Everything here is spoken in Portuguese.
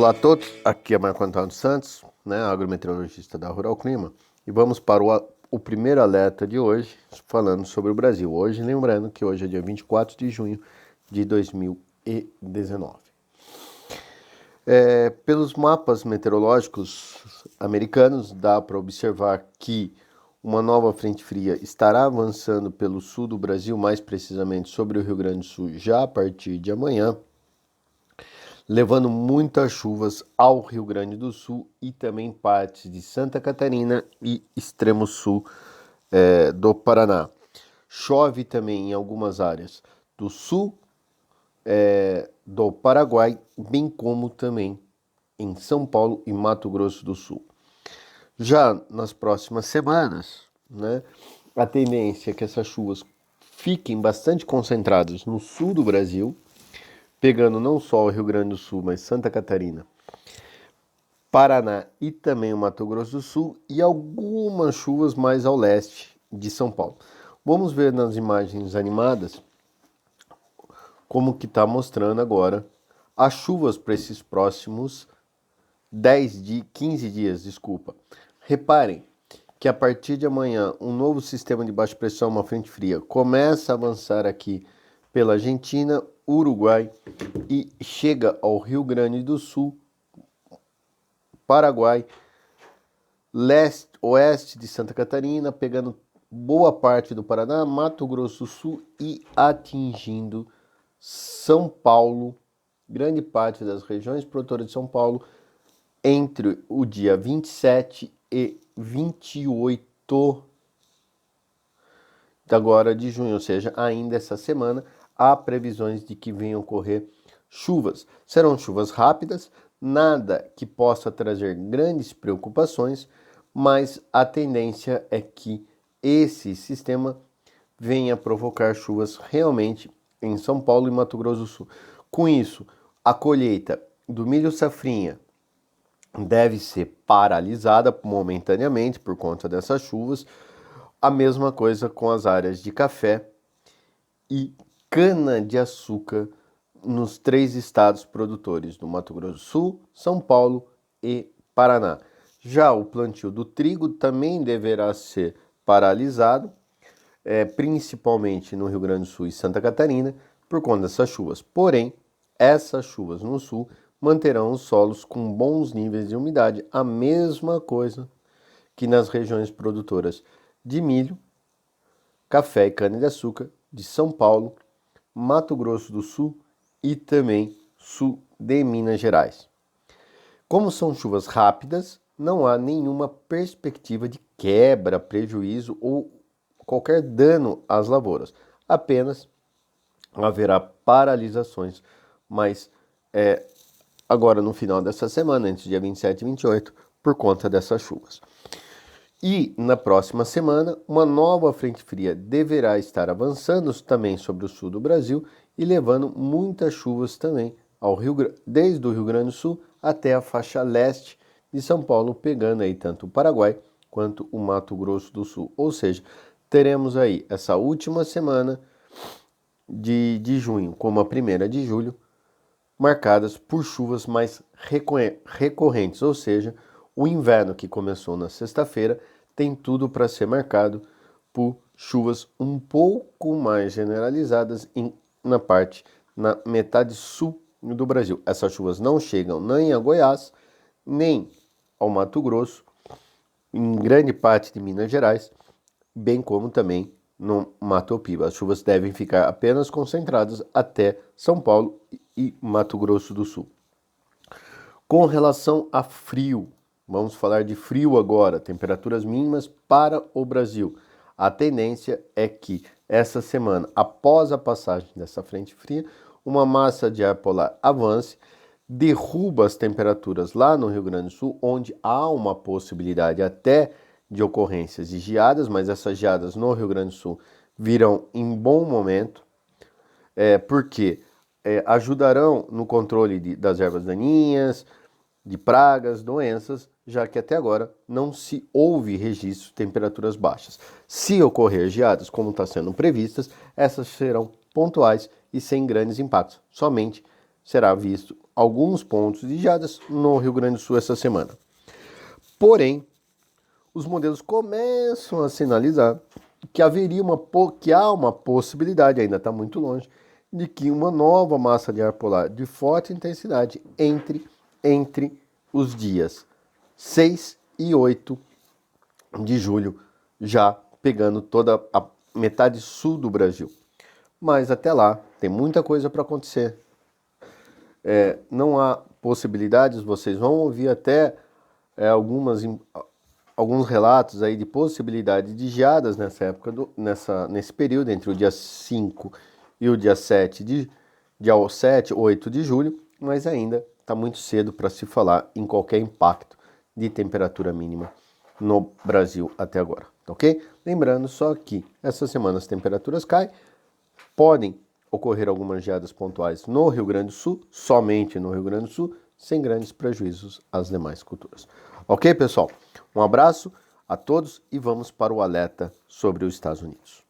Olá a todos, aqui é Marco Antônio Santos, agrometeorologista da Rural Clima, e vamos para o primeiro alerta de hoje, falando sobre o Brasil. Hoje, lembrando que hoje é dia 24 de junho de 2019. Pelos mapas meteorológicos americanos, dá para observar que uma nova frente fria estará avançando pelo sul do Brasil, mais precisamente sobre o Rio Grande do Sul, já a partir de amanhã, levando muitas chuvas ao Rio Grande do Sul e também partes de Santa Catarina e extremo sul do Paraná. Chove também em algumas áreas do sul do Paraguai, bem como também em São Paulo e Mato Grosso do Sul. Já nas próximas semanas, a tendência é que essas chuvas fiquem bastante concentradas no sul do Brasil, pegando não só o Rio Grande do Sul, mas Santa Catarina, Paraná e também o Mato Grosso do Sul, e algumas chuvas mais ao leste de São Paulo. Vamos ver nas imagens animadas como que está mostrando agora as chuvas para esses próximos 15 dias. Reparem que a partir de amanhã um novo sistema de baixa pressão, uma frente fria, começa a avançar aqui pela Argentina, Uruguai e chega ao Rio Grande do Sul, Paraguai, leste, oeste de Santa Catarina, pegando boa parte do Paraná, Mato Grosso do Sul e atingindo São Paulo, grande parte das regiões produtoras de São Paulo, entre o dia 27 e 28 agora de junho, ou seja, ainda essa semana, há previsões de que venham ocorrer chuvas. Serão chuvas rápidas, nada que possa trazer grandes preocupações, mas a tendência é que esse sistema venha provocar chuvas realmente em São Paulo e Mato Grosso do Sul. Com isso, a colheita do milho safrinha deve ser paralisada momentaneamente por conta dessas chuvas. A mesma coisa com as áreas de café e cana-de-açúcar nos 3 estados produtores do Mato Grosso do Sul, São Paulo e Paraná. Já o plantio do trigo também deverá ser paralisado, principalmente no Rio Grande do Sul e Santa Catarina, por conta dessas chuvas. Porém, essas chuvas no sul manterão os solos com bons níveis de umidade, a mesma coisa que nas regiões produtoras de milho, café e cana-de-açúcar de São Paulo, Mato Grosso do Sul e também sul de Minas Gerais. Como são chuvas rápidas, não há nenhuma perspectiva de quebra, prejuízo ou qualquer dano às lavouras. Apenas haverá paralisações, mas agora no final dessa semana, entre o dia 27 e 28, por conta dessas chuvas. E na próxima semana, uma nova frente fria deverá estar avançando também sobre o sul do Brasil e levando muitas chuvas também desde o Rio Grande do Sul até a faixa leste de São Paulo, pegando aí tanto o Paraguai quanto o Mato Grosso do Sul. Ou seja, teremos aí essa última semana de junho, como a primeira de julho, marcadas por chuvas mais recorrentes, ou seja, o inverno que começou na sexta-feira tem tudo para ser marcado por chuvas um pouco mais generalizadas na metade sul do Brasil. Essas chuvas não chegam nem a Goiás, nem ao Mato Grosso, em grande parte de Minas Gerais, bem como também no Mato Piba. As chuvas devem ficar apenas concentradas até São Paulo e Mato Grosso do Sul. Com relação a frio, vamos falar de frio agora, temperaturas mínimas para o Brasil. A tendência é que essa semana, após a passagem dessa frente fria, uma massa de ar polar avance, derruba as temperaturas lá no Rio Grande do Sul, onde há uma possibilidade até de ocorrências de geadas, mas essas geadas no Rio Grande do Sul virão em bom momento, porque ajudarão no controle das ervas daninhas, de pragas, doenças, já que até agora não se houve registro de temperaturas baixas. Se ocorrer geadas, como está sendo previstas, essas serão pontuais e sem grandes impactos. Somente será visto alguns pontos de geadas no Rio Grande do Sul essa semana. Porém, os modelos começam a sinalizar que há uma possibilidade, ainda está muito longe, de que uma nova massa de ar polar de forte intensidade entre os dias 6 e 8 de julho, já pegando toda a metade sul do Brasil. Mas até lá tem muita coisa para acontecer. Não há possibilidades, vocês vão ouvir até alguns relatos aí de possibilidade de geadas nessa época, nesse período, entre o dia 5 e o dia 7 8 de julho, mas ainda está muito cedo para se falar em qualquer impacto de temperatura mínima no Brasil até agora, ok? Lembrando só que essa semana as temperaturas caem, podem ocorrer algumas geadas pontuais no Rio Grande do Sul, somente no Rio Grande do Sul, sem grandes prejuízos às demais culturas. Ok, pessoal? Um abraço a todos e vamos para o alerta sobre os Estados Unidos.